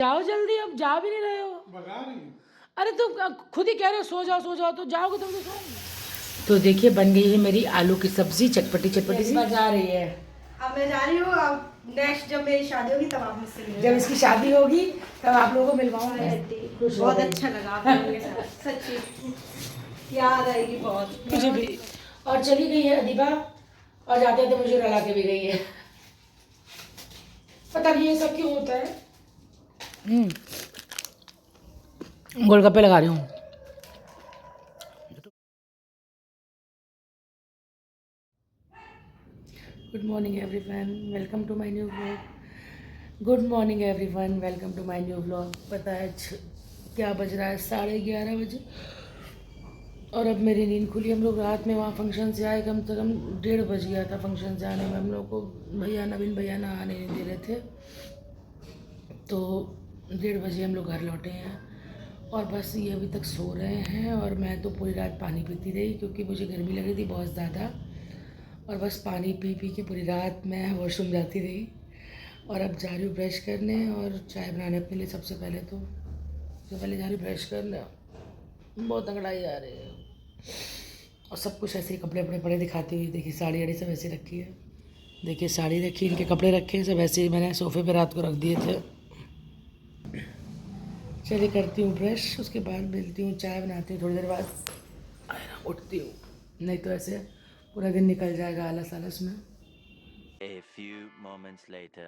जाओ जल्दी, अब जा भी नहीं रहे हो। बगा रही है। अरे तुम खुद ही कह रहे हो सो जाओ, तो जाओगे तुम तो सोओगे। तो देखिए बन गई है मेरी आलू की सब्जी, चटपटी चटपटी सी जा रही है। अब मैं जा रही हूँ। अब नेक्स्ट जब मेरी शादी होगी तब आप मुझसे मिलेंगे। जब इसकी शादी होगी तब आप लोगों को मिलवाऊंगा। बहुत अच्छा लगा आप लोगों के साथ, सच्ची याद आएगी बहुत मुझे भी। और चली गई है अदीबा, और जाते थे मुझे रुला के भी गई है। पता नहीं ये सब क्यों होता है। गोलगप्पे लगा रही हूँ। Good morning everyone, welcome to my new vlog. Good morning everyone, welcome to my new vlog. पता है क्या बज रहा है? 11:30 बजे। और अब मेरी नींद खुली। हम लोग रात में वहाँ फंक्शन से आए, कम से कम 1:30 बज गया था फंक्शन से आने में। हम लोग को नवीन भैया ना आने नहीं दे रहे थे, तो 1:30 बजे हम लोग घर लौटे हैं। और बस ये अभी तक सो रहे हैं, और मैं तो पूरी रात पानी पीती रही क्योंकि मुझे गर्मी लग रही थी बहुत ज़्यादा। और बस पानी पी पी के पूरी रात मैं वॉशरूम जाती रही। और अब जा रही हूँ ब्रश करने और चाय बनाने अपने लिए। सबसे पहले जा रही हूँ ब्रश करने। बहुत अंगड़ाई आ रही है, और सब कुछ ऐसे ही कपड़े पड़े दिखाती हुई। देखिए साड़ी वाड़ी सब ऐसे रखी है। देखिए साड़ी रखी, इनके कपड़े रखे हैं सब ऐसे ही, मैंने सोफ़े पे रात को रख दिए थे। चलिए करती हूँ ब्रश, उसके बाद मिलती हूँ, चाय बनाती हूँ थोड़ी देर बाद, उठती हूँ। नहीं तो ऐसे पूरा दिन निकल जाएगा आलस आलस में। A few moments later.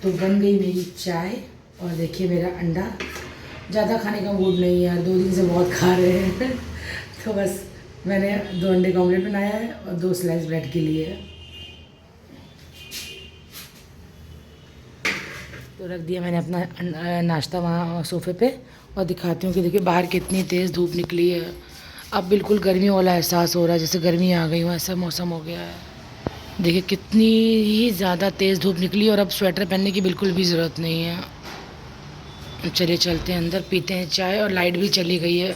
तो बन गई मेरी चाय, और देखिए मेरा अंडा। ज़्यादा खाने का मूड नहीं है यार, 2 दिन से बहुत खा रहे हैं तो बस मैंने 2 अंडे का ऑमलेट बनाया है और 2 स्लाइस ब्रेड के लिए है। तो रख दिया मैंने अपना नाश्ता वहाँ सोफ़े पे, और दिखाती हूँ कि देखिए बाहर कितनी तेज़ धूप निकली है। अब बिल्कुल गर्मी वाला एहसास हो रहा है, जैसे गर्मी आ गई हो ऐसा मौसम हो गया है। देखिए कितनी ही ज़्यादा तेज़ धूप निकली, और अब स्वेटर पहनने की बिल्कुल भी ज़रूरत नहीं है। चलिए चलते हैं अंदर, पीते हैं चाय, और लाइट भी चली गई है।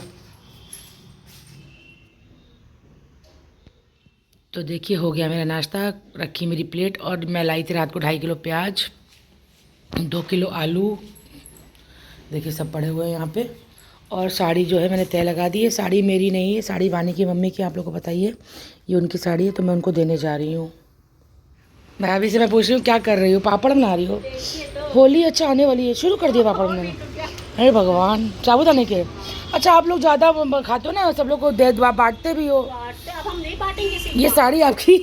तो देखिए हो गया मेरा नाश्ता, रखी मेरी प्लेट, और मैं लाई थी रात को 2.5 किलो प्याज, 2 किलो आलू, देखिए सब पड़े हुए हैं यहाँ पे। और साड़ी जो है मैंने तय लगा दी है। साड़ी मेरी नहीं है, साड़ी वानी की मम्मी की, आप लोग को बताइए ये उनकी साड़ी है, तो मैं उनको देने जा रही हूँ। मैं अभी से मैं पूछ रही हूँ क्या कर रही हूँ? पापड़ बना रही हो? होली अच्छा आने वाली है, शुरू कर दिया पापड़ बनाना? अरे भगवान, साबूदाने के। अच्छा आप लोग ज़्यादा खाते हो ना, सब लोग को दे बांटते भी हो। अब हम नहीं बांटेंगे। ये साड़ी आपकी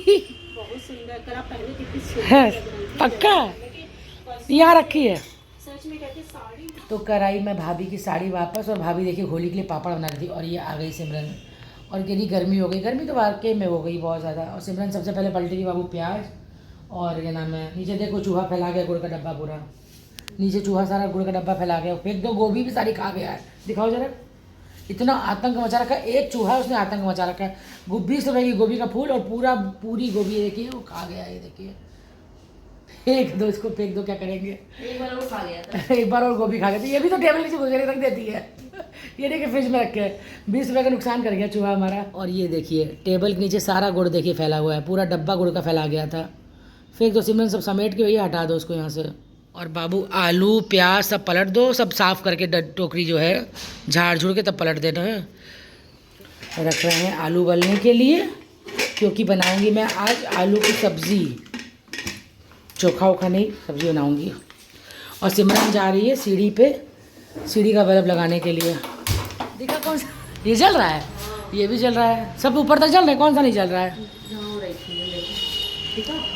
बहुत सुंदर है? पक्का यहाँ रखी है? सच में कहते साड़ी। तो कराई मैं भाभी की साड़ी वापस, और भाभी देखिए होली के लिए पापड़ बना रही थी, और ये आ गई सिमरन, और कह रही गर्मी हो गई। गर्मी तो वाकई में हो गई बहुत ज़्यादा। और सिमरन सबसे पहले पलटी थी बाबू प्याज, और क्या नाम है, नीचे देखो चूहा फैला गया गुड़ का डब्बा पूरा। नीचे चूहा सारा गुड़ का डब्बा फैला गया, फेंक दो। गोभी भी सारी खा गया है, दिखाओ जरा। इतना आतंक मचा रखा है, एक चूहा उसने आतंक मचा रखा है। 20 रुपये की गोभी का फूल, और पूरी गोभी देखिए वो खा गया है। ये देखिए, फेंक दो इसको, फेंक दो, क्या करेंगे। एक बार और खा गया था। एक बार और गोभी खा गई थी। ये भी तो टेबल नीचे गुजरे रख देती है ये देखिए फ्रिज में रखे 20 रुपये का नुकसान कर गया चूहा हमारा। और ये देखिए टेबल के नीचे सारा गुड़ देखिए फैला हुआ है, पूरा डब्बा गुड़ का फैला गया था। फेंक दो सिमरन, सब समेट के भैया हटा दो उसको यहाँ से। और बाबू आलू प्याज सब पलट दो, सब साफ़ करके टोकरी जो है झाड़ झूड़ के तब पलट देना है। रख रहे हैं आलू उबलने के लिए, क्योंकि बनाऊंगी मैं आज आलू की सब्ज़ी। चोखा वोखा नहीं, सब्ज़ी बनाऊंगी। और सिमरन जा रही है सीढ़ी पे, सीढ़ी का बल्ब लगाने के लिए। देखा कौन सा ये जल रहा है? ये भी जल रहा है, सब ऊपर तक जल रहे हैं, कौन सा नहीं जल रहा है?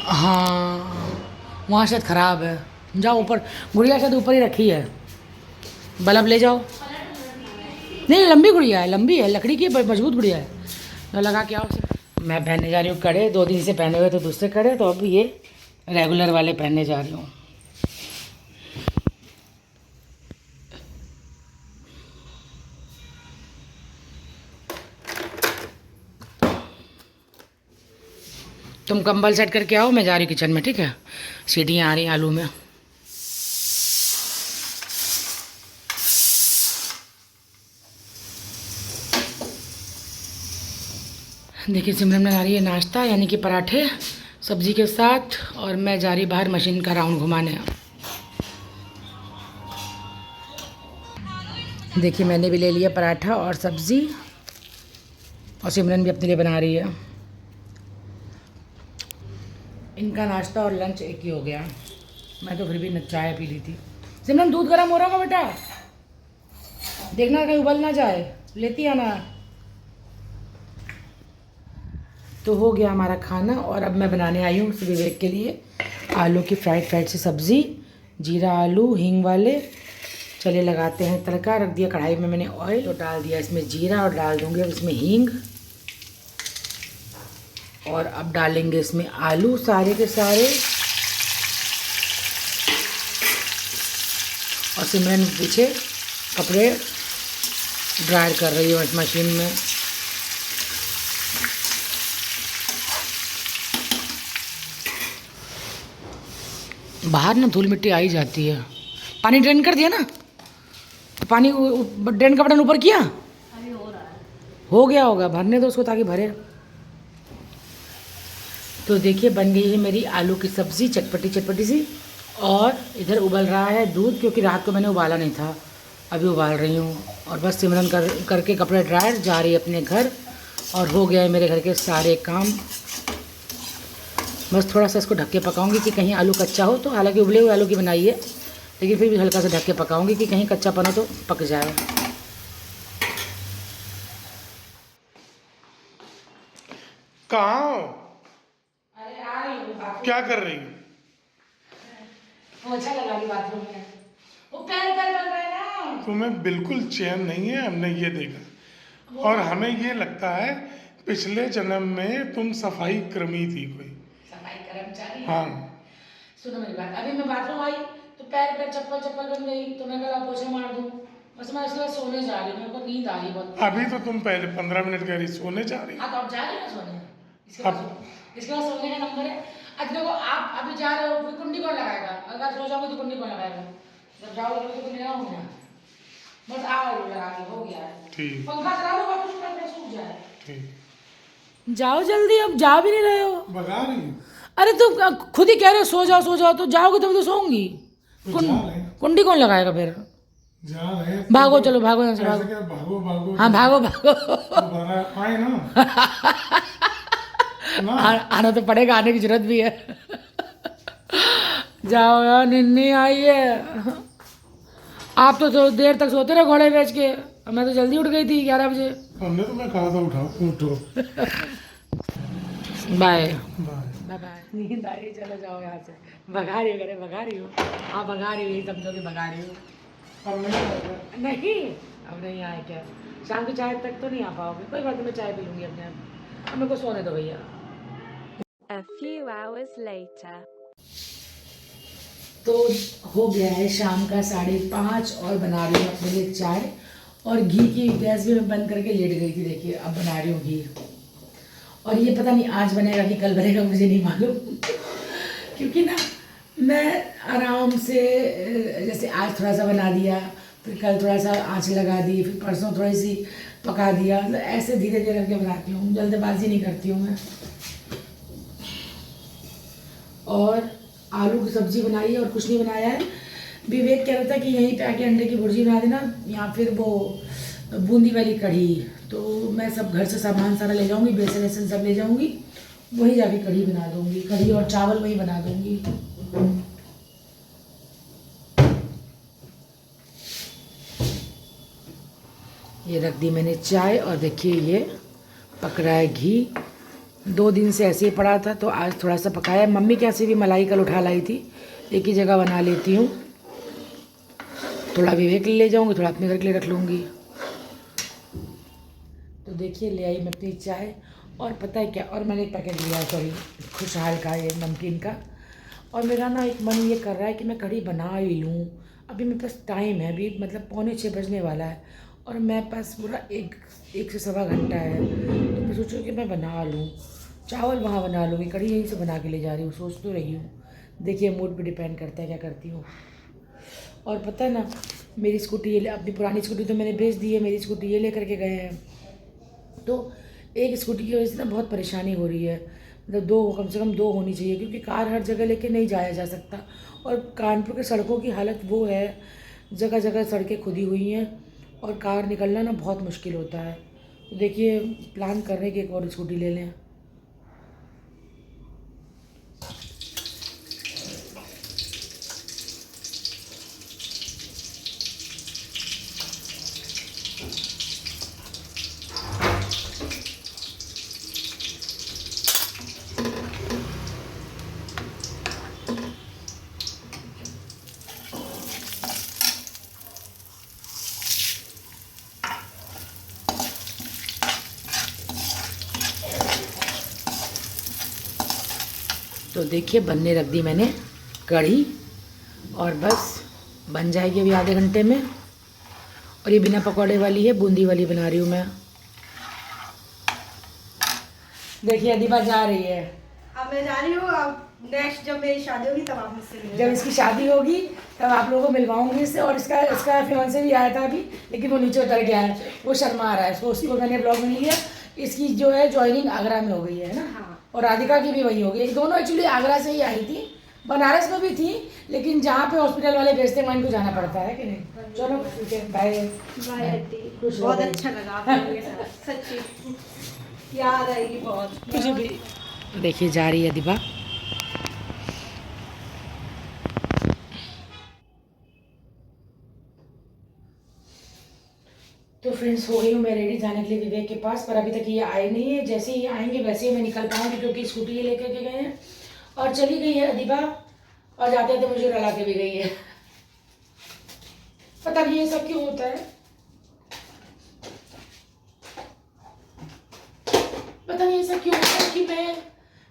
हाँ वहाँ शायद ख़राब है, जाओ ऊपर। गुड़िया शायद ऊपर ही रखी है, बल्ब ले जाओ। नहीं लंबी गुड़िया है, लंबी है, लकड़ी की मजबूत गुड़िया है, तो लगा के आओ। मैं पहनने जा रही हूँ कड़े, 2 दिन से पहने हुए तो दूसरे कड़े, तो अब ये रेगुलर वाले पहनने जा रही हूँ। तुम कंबल सेट करके आओ, मैं जा रही हूँ किचन में, ठीक है? सीटियाँ आ रही हैं आलू में। देखिए सिमरन बना रही है नाश्ता यानी कि पराठे सब्जी के साथ, और मैं जा रही बाहर मशीन का राउंड घुमाने। देखिए मैंने भी ले लिया पराठा और सब्ज़ी, और सिमरन भी अपने लिए बना रही है। इनका नाश्ता और लंच एक ही हो गया। मैं तो फिर भी चाय पी ली थी। सिमरन दूध गर्म हो रहा होगा बेटा, देखना कहीं उबल ना जाए, लेती आना। तो हो गया हमारा खाना, और अब मैं बनाने आई हूँ विवेक के लिए आलू की फ्राइड सी सब्ज़ी, जीरा आलू हींग वाले। चलिए लगाते हैं तड़का। रख दिया कढ़ाई में मैंने ऑयल, तो डाल दिया इसमें जीरा और डाल दूँगी अब इसमें हींग, और अब डालेंगे इसमें आलू सारे के सारे। और सिमरन पीछे कपड़े ड्रायर कर रही है मशीन में। बाहर ना धूल मिट्टी आ ही जाती है। पानी ड्रेन कर दिया ना, पानी ड्रेन का बटन ऊपर किया, अभी हो रहा है। हो गया होगा, भरने दो उसको ताकि भरे। तो देखिए बन गई है मेरी आलू की सब्ज़ी चटपटी चटपटी सी, और इधर उबल रहा है दूध, क्योंकि रात को मैंने उबाला नहीं था, अभी उबाल रही हूँ। और बस सिमरन करके कपड़े ड्रायर जा रही है अपने घर, और हो गया है मेरे घर के सारे काम। बस थोड़ा सा इसको ढक के पकाऊंगी कि कहीं आलू कच्चा हो, तो हालांकि उबले हुए आलू की बनाई है, लेकिन फिर भी हल्का सा ढक के पकाऊंगी कि कहीं कच्चापन हो तो पक जाए। कहाँ हो? अरे आ रही हूँ। क्या कर रही हो? पोछा लगा रही बाथरूम में। वो पैर बन रहे हैं ना। तुम्हें बिल्कुल चैन नहीं है, हमने ये देखा, और हमें ये लगता है पिछले जन्म में तुम सफाई कर्मी थी कोई। सफाई कर्मचारी। हाँ। सुनो मेरी बात, अभी मैं बाथरूम आई तो पैर चप्पल बन गई, तो मैं कहा पोछा मार दूँ। बस मैं इसलिए सोने जा रही हूँ, मेरे को नींद आ रही बहुत। अभी तो तुम पहले 15 मिनट कह रही सोने जा रही हो। हाँ तो आप जा रहे हो ना सोने, अब इसके बाद सोने का नंबर है। अच्छा देखो आप अभी जा रहे हो, फिर कुंडी कौन लगाएगा? अगर सो जाओगे तो कुंडी कौन लगाएगा? जब जाओगे तो कुंडी लगाओगे ना। बस आओ लगा के हो गया है। ठीक पंखा चला लो, बाथरूम में सूख जाए। ठीक। जाओ जल्दी, अब जा भी नहीं रहे हो। भगा रही हो? अरे तुम खुद ही कह रहे हो सो जाओ, तो जाओगे तभी तो सोऊंगी। तो जा रहे हैं। कुंडी कौन लगाएगा फिर? जा रहे हैं। भागो चलो, भागो यहाँ से ऐसे भागो। क्या भागो भागो? हाँ भागो आए ना। आना तो पड़ेगा, आने की जरूरत भी है। जाओ यार, निन्नी आई है। आप तो देर तक सोते रहे घोड़े बेच के, मैं तो जल्दी उठ गई थी 11 बजे। हमने तो मैं कहा था उठो। Bye bye. बाय। नींद आ रही, चलो जाओ यहाँ से। भगा रही हो, भगा रही हो। हाँ भगा रही हो, यही समझो कि भगा रही हो। नहीं अब नहीं आए क्या? शाम की चाय तक तो नहीं आ पाओगे, कोई बात नहीं, मैं चाय पी लूँगी अपने आप। अब मेरे को सोने दो भैया। A few hours later. तो हो गया है शाम का 5:30, और बना रही हूँ अपने लिए चाय, और घी की गैस भी मैं बंद करके लेट गई थी। देखिए अब बना रही हूँ घी, और ये पता नहीं आज बनेगा कि कल बनेगा, मुझे नहीं मालूम। क्योंकि ना मैं आराम से, जैसे आज थोड़ा सा बना दिया, फिर कल थोड़ा सा आँच लगा दी, फिर परसों थोड़ी सी पका दिया, मतलब ऐसे धीरे धीरे करके बनाती हूँ, जल्दबाजी नहीं करती हूँ मैं। और आलू की सब्जी बनाई है और कुछ नहीं बनाया है। विवेक कह रहा था कि यहीं पे आके अंडे की भुर्जी बना देना, या फिर वो बूंदी वाली कढ़ी। तो मैं सब घर से सामान सारा ले जाऊंगी, बेसन वेसन सब ले जाऊंगी, वहीं जाके कढ़ी बना दूंगी, कढ़ी और चावल वहीं बना दूंगी। ये रख दी मैंने चाय, और देखिए ये पक रहा है घी। 2 दिन से ऐसे ही पड़ा था, तो आज थोड़ा सा पकाया। मम्मी के यहाँ से भी मलाई कल उठा लाई थी, एक ही जगह बना लेती हूँ। थोड़ा विवेक ले जाऊँगी, थोड़ा अपने घर के लिए रख लूँगी। तो देखिए ले आई मैं अपनी चाय, और पता है क्या, और मैंने एक पैकेट लिया, सॉरी खुशहाल का, ये नमकीन का। और मेरा ना एक मन ये कर रहा है कि मैं कढ़ी बना ही लूँ। अभी मेरे पास टाइम है, अभी मतलब 5:45 बजने वाला है, और मेरे पास पूरा एक से सवा घंटा है। तो मैं सोचूँ कि मैं बना लूँ, चावल वहाँ बना लूँगी, कढ़ी यहीं से बना के ले जा रही हूँ, सोच तो रही हूँ। देखिए मूड पे डिपेंड करता है क्या करती हूँ। और पता है ना, मेरी स्कूटी ये, अपनी पुरानी स्कूटी तो मैंने बेच दी है, मेरी स्कूटी ये लेकर के गए हैं। तो एक स्कूटी की वजह से ना बहुत परेशानी हो रही है। मतलब दो, कम से कम दो होनी चाहिए, क्योंकि कार हर जगह लेके नहीं जाया जा सकता। और कानपुर के सड़कों की हालत वो है, जगह जगह सड़कें खुदी हुई हैं और कार निकलना ना बहुत मुश्किल होता है। तो देखिए, प्लान कर रहे हैं कि एक और स्कूटी ले लें। तो देखिए, बनने रख दी मैंने कढ़ी और बस बन जाएगी अभी आधे घंटे में। और ये बिना पकौड़े वाली है, बूंदी वाली बना रही हूँ मैं। देखिए अदीबा जा रही है। अब मैं जा रही हूँ। अब नेक्स्ट जब मेरी शादी होगी तब आप मुझसे मिलेंगे। जब इसकी शादी होगी तब आप लोगों को मिलवाऊंगी इससे। और इसका फियांसे भी आया था अभी, लेकिन वो नीचे उतर गया है, वो शर्मा रहा है। उसको मैंने ब्लॉग में नहीं लिया। इसकी जो है ज्वाइनिंग आगरा में हो गई है ना। हाँ। और राधिका की भी वही हो गई। दोनों एक्चुअली आगरा से ही आई थी, बनारस में भी थी, लेकिन जहाँ पे हॉस्पिटल वाले भेजते हैं वहाँ इनको जाना पड़ता है कि नहीं। चलो ठीक है, बाय बाय आंटी। खुश रहो बहुत भाई। अच्छा लगा आप लोगों के साथ, सच्ची याद आएगी बहुत। मुझे भी। देखिए जा रही है दीपा। तो फ्रेंड्स, हो गई हूँ मैं रेडी जाने के लिए विवेक के पास, पर अभी तक ये आए नहीं है। जैसे ही आएंगे वैसे ही मैं निकल पाऊंगी, क्योंकि स्कूटी ये लेकर के गए हैं। और चली गई है अदीबा, और जाते थे मुझे रला के भी गई है। पता नहीं ये सब क्यों होता है, पता नहीं ये सब क्यों होता है कि मैं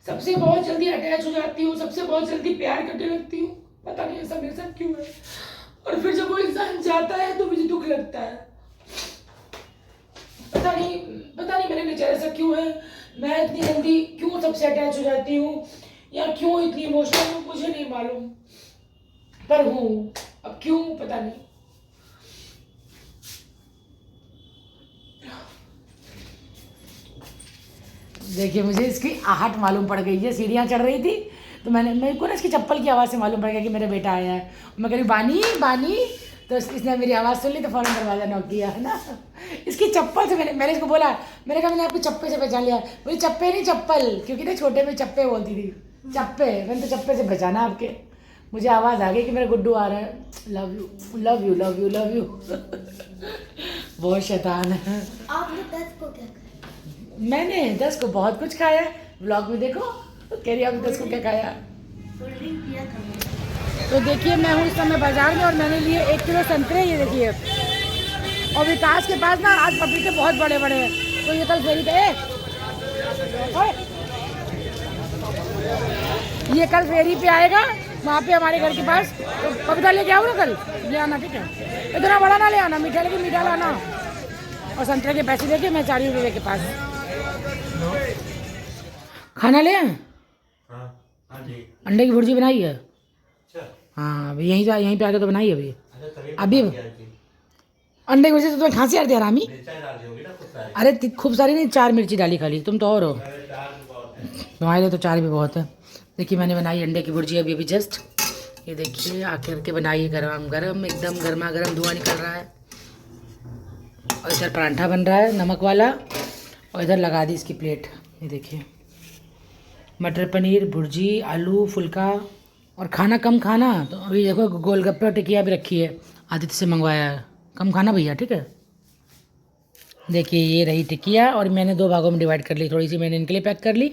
सबसे बहुत जल्दी अटैच हो जाती हूँ, सबसे बहुत जल्दी प्यार करने लगती हूँ। पता नहीं ऐसा मेरे साथ क्यों है। और फिर जब वो इंसान जाता है तो मुझे दुख लगता है। पता नहीं मेरे नेचर ऐसा क्यों है। मैं इतनी जल्दी क्यों सबसे अटैच हो जाती हूँ, या क्यों इतनी इमोशनल हूँ, मुझे नहीं मालूम, पर हूँ। अब क्यों पता नहीं। देखिए, मुझे इसकी आहट मालूम पड़ गई है। सीढ़ियाँ चढ़ रही थी तो मेरे को ना इसकी चप्पल की आवाज़ से मालूम पड़ गया कि मेरा बेटा आया है। मैं कह रही बानी बानी, तो इसने मेरी आवाज़ सुन ली तो फ़ौरन दरवाज़ा नॉक किया है ना। इसकी चप्पल से मैंने इसको बोला, मैंने कहा मैंने आपको चप्पे से पहचान लिया। मुझे चप्पे नहीं चप्पल, क्योंकि ना छोटे में चप्पे बोलती थी, चप्पे। मैंने तो चप्पे से पहचाना आपके। मुझे आवाज़ आ गई कि मेरा गुड्डू आ रहा है। Love you love you love you love you. बहुत शैतान है। आपने 10 को क्या खाया? मैंने 10 को बहुत कुछ खाया। व्लॉग में देखो, कह रही आपने 10 को क्या खाया। तो देखिए, मैं हूँ इस समय बाजार में और मैंने लिए 1 किलो संतरे। ये देखिए, और विकास के पास ना आज पपीते बहुत बड़े बड़े हैं, तो ये कल फेरी पे ये कल फेरी पे आएगा वहाँ पे हमारे घर के पास। तो पपीता लेके आओ ना, कल ले आना, ठीक है। इतना बड़ा ना ले आना, मीठा लेके मीठा लाना। और संतरे के पैसे लेके मैं 40 रुपये के पास। खाना ले आए? अंडे की भुर्जी बनाई है। हाँ, अभी यहीं पे आके तो बनाई अभी अंडे की भुर्जी। तो तुम्हें खांसी आ रही है हरामी। अरे खूब सारी नहीं, 4 मिर्ची डाली खाली, तुम तो और हो। तुम्हारे लिए तो 4 भी बहुत है। देखिए, मैंने बनाई अंडे की भुर्जी अभी जस्ट। ये देखिए, आकर के बनाई है गरम गरम, एकदम गर्मा गर्म, धुआं निकल रहा है। और इधर परांठा बन रहा है नमक वाला, और इधर लगा दी इसकी प्लेट। ये देखिए, मटर पनीर, भुर्जी, आलू, फुल्का। और खाना कम खाना। तो अभी देखो, गोलगप्पे और टिकिया भी रखी है, आदित्य से मंगवाया है। कम खाना भैया, ठीक है। देखिए, ये रही टिकिया, और मैंने 2 भागों में डिवाइड कर ली। थोड़ी सी मैंने इनके लिए पैक कर ली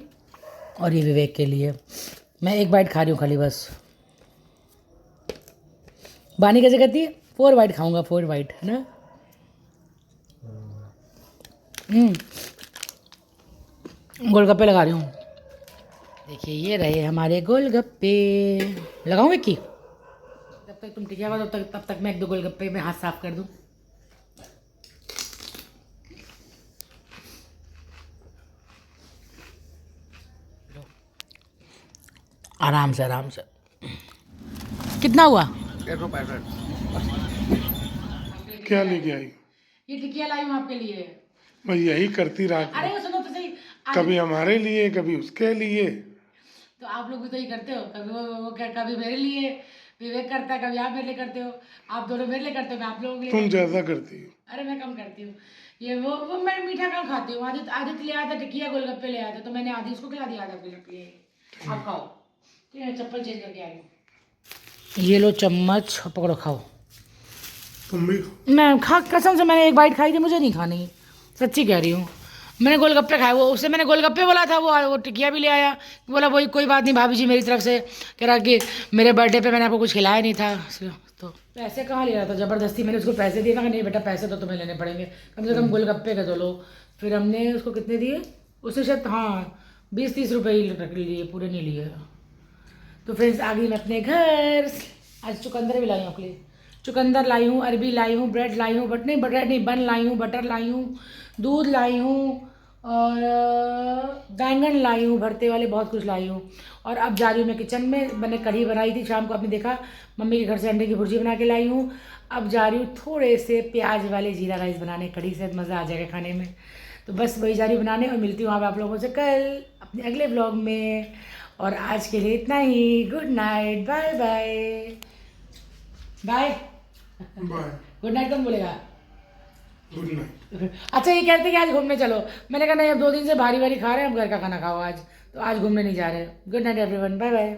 और ये विवेक के लिए। मैं 1 बाइट खा रही हूँ खाली बस। बानी कैसे कहती है? 4 बाइट खाऊंगा, 4 बाइट, है ना। गोलगप्पे लगा रही हूँ। देखिए, ये रहे हमारे गोलगप्पे। लगाऊंगे कि जब तक तुम टिकिया हुआ तब तक मैं 1-2 गोलगप्पे में हाथ साफ कर दूं। आराम से आराम से। कितना हुआ? 165। क्या लेके आई? ये टिकिया लाई हूँ आपके लिए। मैं यही करती रहा। अरे वो सुनो तो सही, कभी हमारे लिए, कभी उसके लिए। तो आप लोग भी तो ही करते हो, कभी कभी मेरे लिए विवेक करता है, कभी आप मेरे लिए करते हो, आप दोनों मेरे लिए करते हो, मैं आप लोगों के लिए तुम करती हूँ। ज्यादा करती हो। अरे मैं कम करती हूँ। ये वो मैं मीठा कम खाती हूँ। आदित्य ले आया था टिकिया गोलगप्पे ले आया था, तो मैंने आधी उसको खिला दिया, आधा गोलगप्पे आप खाओ। ठीक है, चप्पल चेंज करके आई हूँ। ये लो चम्मच, पकड़ो खाओ। तुम भी मैं कसम से मैंने एक बाइट खाई थी, मुझे नहीं खानी, सच्ची कह रही हूँ। मैंने गोलगप्पे खाए, वो उससे मैंने गोलगप्पे बोला था, वो टिकिया भी ले आया। बोला वही कोई बात नहीं भाभी जी, मेरी तरफ से कह रहा कि मेरे बर्थडे पे मैंने आपको कुछ खिलाया नहीं था। तो पैसे कहाँ ले रहा था, ज़बरदस्ती मैंने उसको पैसे दिए था कि नहीं बेटा पैसे तो तुम्हें लेने पड़ेंगे, कम से कम गोलगप्पे का तो लो। फिर हमने उसको कितने दिए, उससे शायद हाँ 20-30 रुपये ही रख लिए, पूरे नहीं लिए। तो फ्रेंड्स आ गई मैं अपने घर। आज चुकंदर भी लाई हूँ आपके लिए, चुकंदर लाई हूँ, अरबी लाई हूँ, ब्रेड लाई हूँ, ब्रेड नहीं बन लाई हूँ, बटर लाई हूँ, दूध लाई हूँ, और बैंगन लाई हूँ भरते वाले, बहुत कुछ लाई हूँ। और अब जा रही हूँ मैं किचन में। मैंने कढ़ी बनाई थी शाम को, आपने देखा, मम्मी के घर से अंडे की भुर्जी बना के लाई हूँ। अब जा रही हूँ थोड़े से प्याज वाले जीरा राइस बनाने, कढ़ी से मज़ा आ जाएगा खाने में। तो बस वही जा रही हूँ बनाने, और मिलती हूँ आप लोगों से कल अपने अगले ब्लॉग में। और आज के लिए इतना ही। Good night, bye bye bye. Bye, good night कौन बोलेगा? Good night. अच्छा ये कहते हैं कि आज घूमने चलो, मैंने कहा नहीं, अब 2 दिन से भारी भारी खा रहे हैं, हम घर का खाना खाओ आज, तो आज घूमने नहीं जा रहे। Good night everyone, bye bye.